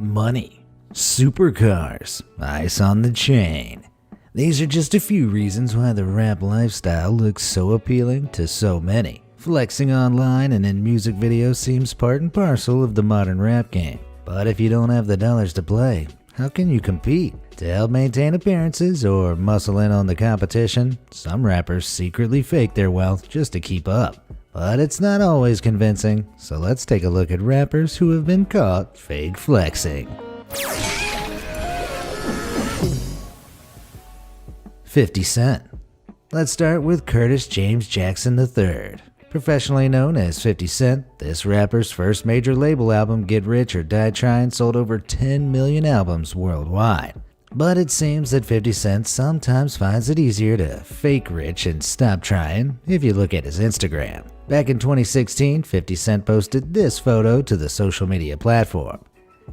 Money, supercars, ice on the chain. These are just a few reasons why the rap lifestyle looks so appealing to so many. Flexing online and in music videos seems part and parcel of the modern rap game. But if you don't have the dollars to play, how can you compete? To help maintain appearances or muscle in on the competition, some rappers secretly fake their wealth just to keep up. But it's not always convincing, so let's take a look at rappers who have been caught fake flexing. 50 Cent. Let's start with Curtis James Jackson III. Professionally known as 50 Cent, this rapper's first major label album, Get Rich or Die Trying, sold over 10 million albums worldwide. But it seems that 50 Cent sometimes finds it easier to fake rich and stop trying if you look at his Instagram. Back in 2016, 50 Cent posted this photo to the social media platform.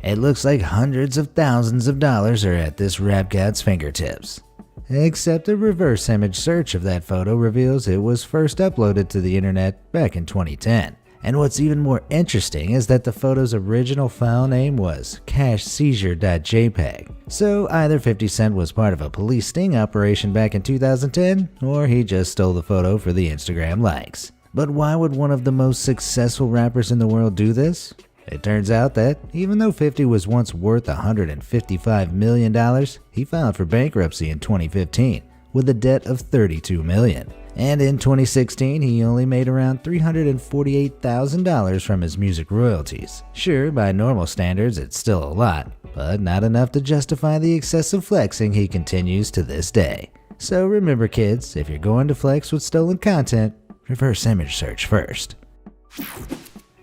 It looks like hundreds of thousands of dollars are at this rap god's fingertips. Except a reverse image search of that photo reveals it was first uploaded to the internet back in 2010. And what's even more interesting is that the photo's original file name was cashseizure.jpg. So either 50 Cent was part of a police sting operation back in 2010, or he just stole the photo for the Instagram likes. But why would one of the most successful rappers in the world do this? It turns out that even though 50 was once worth $155 million, he filed for bankruptcy in 2015 with a debt of $32 million. And in 2016, he only made around $348,000 from his music royalties. Sure, by normal standards, it's still a lot, but not enough to justify the excessive flexing he continues to this day. So remember kids, if you're going to flex with stolen content, reverse image search first.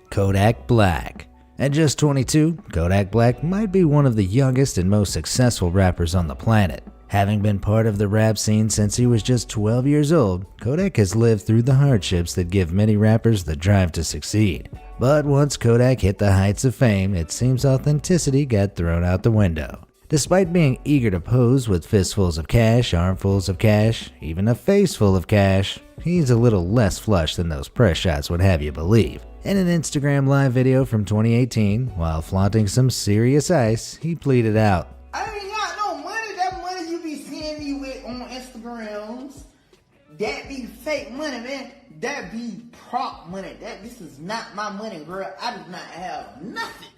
Kodak Black. At just 22, Kodak Black might be one of the youngest and most successful rappers on the planet. Having been part of the rap scene since he was just 12 years old, Kodak has lived through the hardships that give many rappers the drive to succeed. But once Kodak hit the heights of fame, it seems authenticity got thrown out the window. Despite being eager to pose with fistfuls of cash, armfuls of cash, even a face full of cash, he's a little less flush than those press shots would have you believe. In an Instagram live video from 2018, while flaunting some serious ice, he pleaded out, "I ain't got no money. That money you be seeing me with on Instagrams, that be fake money, man. That be prop money. This is not my money, girl. I do not have nothing."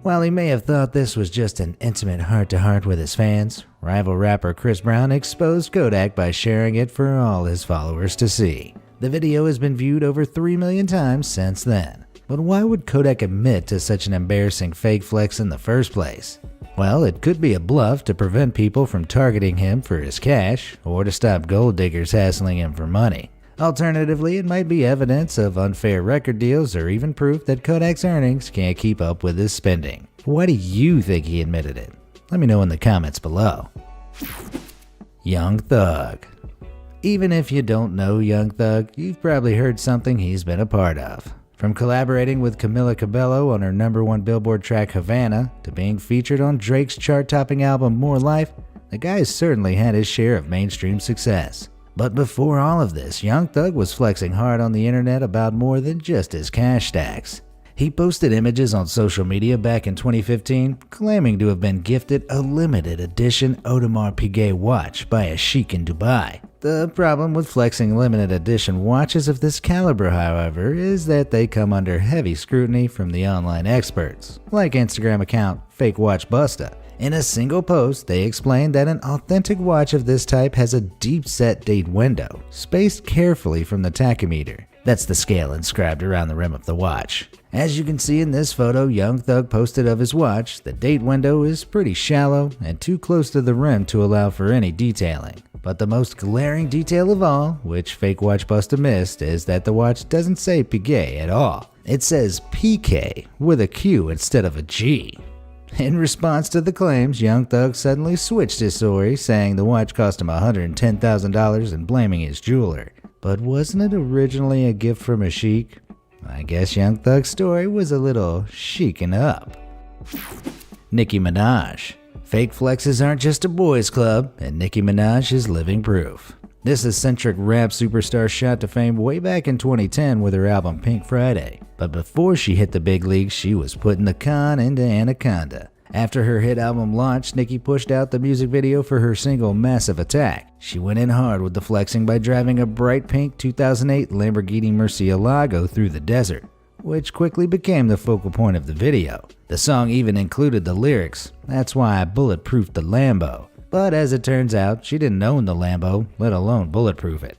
While he may have thought this was just an intimate heart-to-heart with his fans, rival rapper Chris Brown exposed Kodak by sharing it for all his followers to see. The video has been viewed over 3 million times since then. But why would Kodak admit to such an embarrassing fake flex in the first place? Well, it could be a bluff to prevent people from targeting him for his cash, or to stop gold diggers hassling him for money. Alternatively, it might be evidence of unfair record deals or even proof that Kodak's earnings can't keep up with his spending. Why do you think he admitted it? Let me know in the comments below. Young Thug. Even if you don't know Young Thug, you've probably heard something he's been a part of. From collaborating with Camila Cabello on her #1 Billboard track Havana, to being featured on Drake's chart-topping album More Life, the guy's certainly had his share of mainstream success. But before all of this, Young Thug was flexing hard on the internet about more than just his cash stacks. He posted images on social media back in 2015, claiming to have been gifted a limited edition Audemars Piguet watch by a sheik in Dubai. The problem with flexing limited edition watches of this caliber, however, is that they come under heavy scrutiny from the online experts, like Instagram account Fake Watch Busta. In a single post, they explained that an authentic watch of this type has a deep set date window, spaced carefully from the tachymeter. That's the scale inscribed around the rim of the watch. As you can see in this photo Young Thug posted of his watch, the date window is pretty shallow and too close to the rim to allow for any detailing. But the most glaring detail of all, which Fake Watch Busta missed, is that the watch doesn't say Piguet at all. It says PK with a Q instead of a G. In response to the claims, Young Thug suddenly switched his story, saying the watch cost him $110,000 and blaming his jeweler. But wasn't it originally a gift from a sheik? I guess Young Thug's story was a little chicing up. Nicki Minaj. Fake flexes aren't just a boys' club, and Nicki Minaj is living proof. This eccentric rap superstar shot to fame way back in 2010 with her album Pink Friday. But before she hit the big leagues, she was putting the con into Anaconda. After her hit album launched, Nicki pushed out the music video for her single Massive Attack. She went in hard with the flexing by driving a bright pink 2008 Lamborghini Murcielago through the desert, which quickly became the focal point of the video. The song even included the lyrics, "That's why I bulletproofed the Lambo." But as it turns out, she didn't own the Lambo, let alone bulletproof it.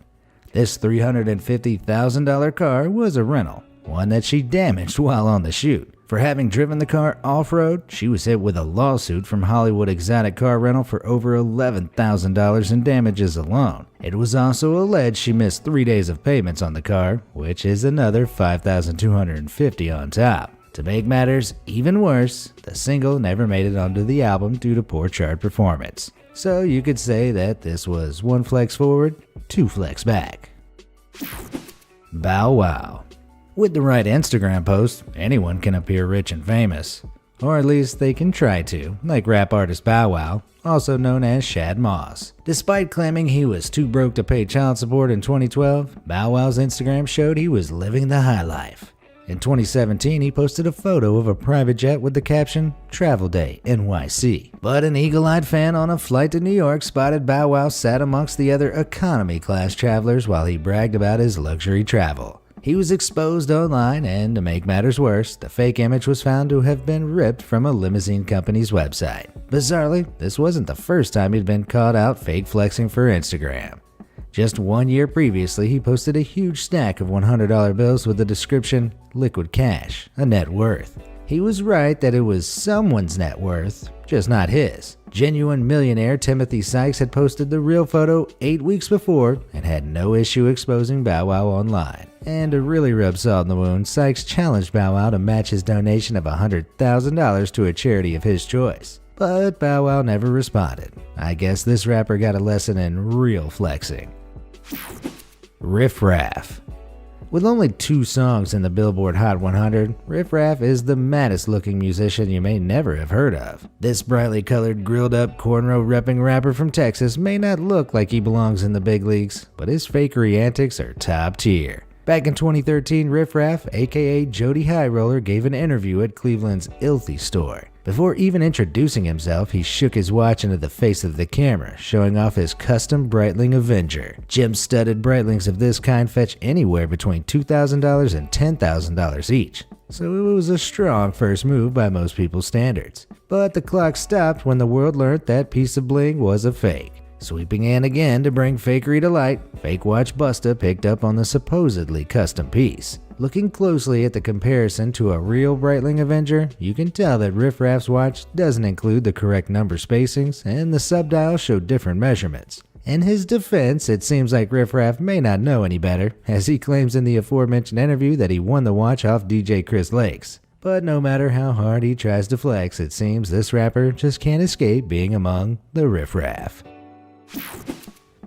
This $350,000 car was a rental, one that she damaged while on the shoot. For having driven the car off-road, she was hit with a lawsuit from Hollywood Exotic Car Rental for over $11,000 in damages alone. It was also alleged she missed 3 days of payments on the car, which is another $5,250 on top. To make matters even worse, the single never made it onto the album due to poor chart performance. So you could say that this was one flex forward, two flex back. Bow Wow. With the right Instagram post, anyone can appear rich and famous. Or at least they can try to, like rap artist Bow Wow, also known as Shad Moss. Despite claiming he was too broke to pay child support in 2012, Bow Wow's Instagram showed he was living the high life. In 2017, he posted a photo of a private jet with the caption, "Travel Day, NYC." But an eagle-eyed fan on a flight to New York spotted Bow Wow sat amongst the other economy class travelers while he bragged about his luxury travel. He was exposed online, and to make matters worse, the fake image was found to have been ripped from a limousine company's website. Bizarrely, this wasn't the first time he'd been caught out fake flexing for Instagram. Just 1 year previously, he posted a huge stack of $100 bills with the description, "Liquid cash, a net worth." He was right that it was someone's net worth, just not his. Genuine millionaire Timothy Sykes had posted the real photo 8 weeks before and had no issue exposing Bow Wow online. And to really rub salt in the wound, Sykes challenged Bow Wow to match his donation of $100,000 to a charity of his choice. But Bow Wow never responded. I guess this rapper got a lesson in real flexing. Riff Raff. With only 2 songs in the Billboard Hot 100, Riff Raff is the maddest looking musician you may never have heard of. This brightly colored, grilled up, cornrow repping rapper from Texas may not look like he belongs in the big leagues, but his fakery antics are top tier. Back in 2013, Riff Raff, aka Jody High Roller, gave an interview at Cleveland's Ilthy store. Before even introducing himself, he shook his watch into the face of the camera, showing off his custom Breitling Avenger. Gem-studded Breitlings of this kind fetch anywhere between $2,000 and $10,000 each, so it was a strong first move by most people's standards. But the clock stopped when the world learned that piece of bling was a fake. Sweeping in again to bring fakery to light, Fake Watch Busta picked up on the supposedly custom piece. Looking closely at the comparison to a real Breitling Avenger, you can tell that Riff Raff's watch doesn't include the correct number spacings, and the subdial showed different measurements. In his defense, it seems like Riff Raff may not know any better, as he claims in the aforementioned interview that he won the watch off DJ Chris Lakes. But no matter how hard he tries to flex, it seems this rapper just can't escape being among the Riff Raff.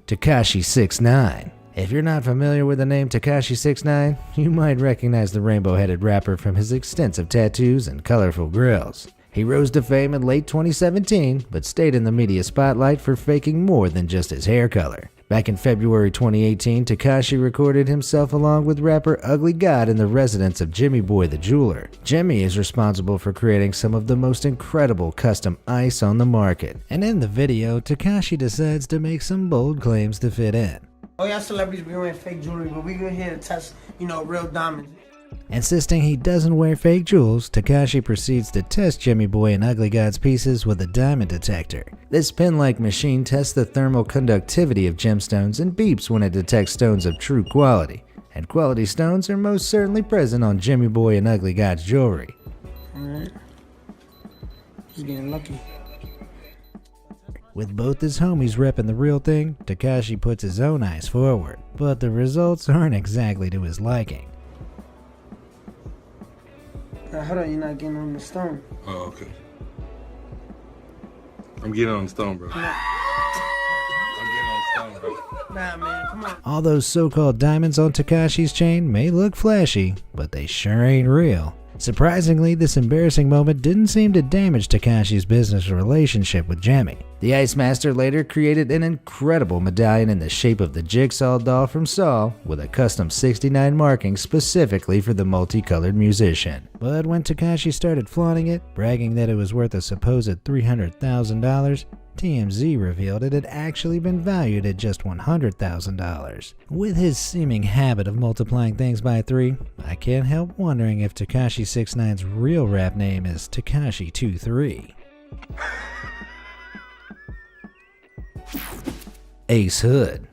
Takashi 6ix9ine. If you're not familiar with the name Takashi 6ix9ine, you might recognize the rainbow-headed rapper from his extensive tattoos and colorful grills. He rose to fame in late 2017, but stayed in the media spotlight for faking more than just his hair color. Back in February 2018, Takashi recorded himself along with rapper Ugly God in the residence of Jimmy Boy the Jeweler. Jimmy is responsible for creating some of the most incredible custom ice on the market. And in the video, Takashi decides to make some bold claims to fit in. Oh, y'all celebrities be wearing fake jewelry, but we good here to touch, real diamonds. Insisting he doesn't wear fake jewels, Takashi proceeds to test Jimmy Boy and Ugly God's pieces with a diamond detector. This pin-like machine tests the thermal conductivity of gemstones and beeps when it detects stones of true quality. And quality stones are most certainly present on Jimmy Boy and Ugly God's jewelry. Alright. Just getting lucky. With both his homies repping the real thing, Takashi puts his own eyes forward, but the results aren't exactly to his liking. Hold on, you're not getting on the stone. Oh, okay. I'm getting on the stone, bro. I'm getting on the stone, bro. Nah, man, come on. All those so-called diamonds on Takashi's chain may look flashy, but they sure ain't real. Surprisingly, this embarrassing moment didn't seem to damage Takashi's business relationship with Jemmy. The Ice Master later created an incredible medallion in the shape of the Jigsaw doll from Saw with a custom 69 marking specifically for the multicolored musician. But when Takashi started flaunting it, bragging that it was worth a supposed $300,000, TMZ revealed it had actually been valued at just $100,000. With his seeming habit of multiplying things by 3, I can't help wondering if Tekashi 6ix9ine's real rap name is Tekashi 23. Ace Hood.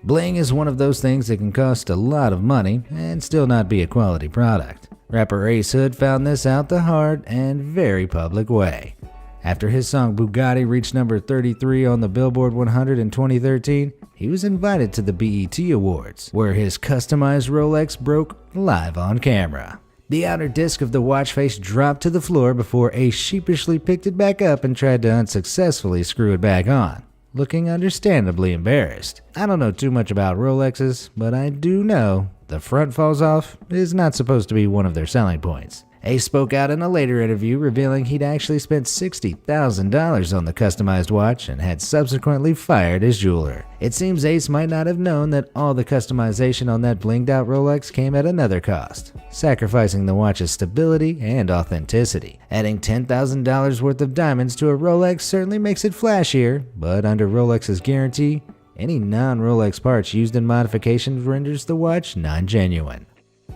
Bling is one of those things that can cost a lot of money and still not be a quality product. Rapper Ace Hood found this out the hard and very public way. After his song Bugatti reached number 33 on the Billboard 100 in 2013, he was invited to the BET Awards, where his customized Rolex broke live on camera. The outer disc of the watch face dropped to the floor before Ace sheepishly picked it back up and tried to unsuccessfully screw it back on, looking understandably embarrassed. I don't know too much about Rolexes, but I do know the front falls off is not supposed to be one of their selling points. Ace spoke out in a later interview revealing he'd actually spent $60,000 on the customized watch and had subsequently fired his jeweler. It seems Ace might not have known that all the customization on that blinged out Rolex came at another cost, sacrificing the watch's stability and authenticity. Adding $10,000 worth of diamonds to a Rolex certainly makes it flashier, but under Rolex's guarantee, any non-Rolex parts used in modifications renders the watch non-genuine.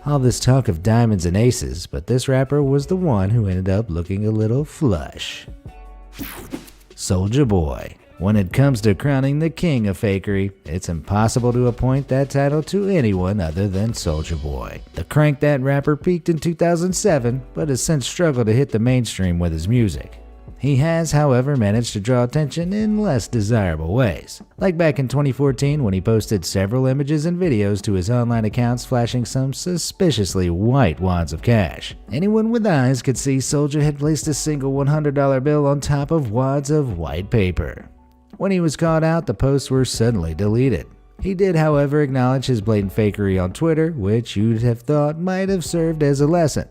All this talk of diamonds and aces, but this rapper was the one who ended up looking a little flush. Soulja Boy. When it comes to crowning the king of fakery, it's impossible to appoint that title to anyone other than Soulja Boy. The Crank That rapper peaked in 2007, but has since struggled to hit the mainstream with his music. He has, however, managed to draw attention in less desirable ways. Like back in 2014 when he posted several images and videos to his online accounts flashing some suspiciously white wads of cash. Anyone with eyes could see Soulja had placed a single $100 bill on top of wads of white paper. When he was caught out, the posts were suddenly deleted. He did, however, acknowledge his blatant fakery on Twitter, which you'd have thought might have served as a lesson.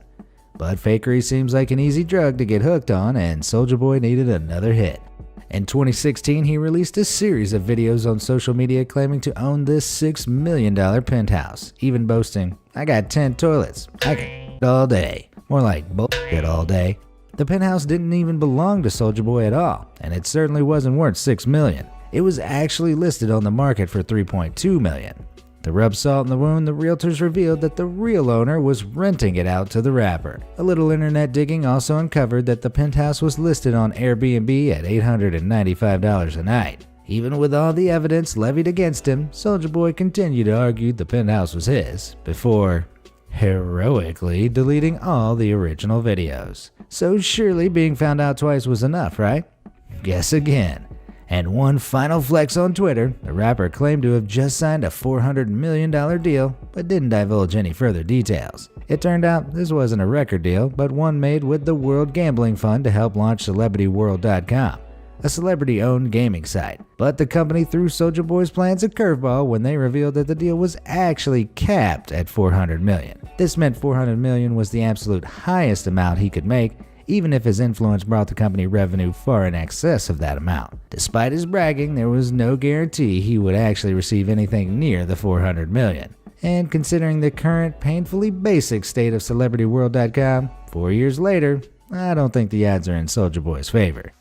But fakery seems like an easy drug to get hooked on, and Soulja Boy needed another hit. In 2016, he released a series of videos on social media claiming to own this $6 million penthouse, even boasting, "I got 10 toilets. I can all day." More like bullshit all day. The penthouse didn't even belong to Soulja Boy at all, and it certainly wasn't worth $6 million. It was actually listed on the market for $3.2 million. To rub salt in the wound, the realtors revealed that the real owner was renting it out to the rapper. A little internet digging also uncovered that the penthouse was listed on Airbnb at $895 a night. Even with all the evidence levied against him, Soulja Boy continued to argue the penthouse was his, before heroically deleting all the original videos. So surely being found out twice was enough, right? Guess again. And one final flex on Twitter, the rapper claimed to have just signed a $400 million deal, but didn't divulge any further details. It turned out this wasn't a record deal, but one made with the World Gambling Fund to help launch CelebrityWorld.com, a celebrity-owned gaming site. But the company threw Soulja Boy's plans a curveball when they revealed that the deal was actually capped at $400 million. This meant $400 million was the absolute highest amount he could make, even if his influence brought the company revenue far in excess of that amount. Despite his bragging, there was no guarantee he would actually receive anything near the $400 million. And considering the current painfully basic state of CelebrityWorld.com, 4 years later, I don't think the odds are in Soulja Boy's favor.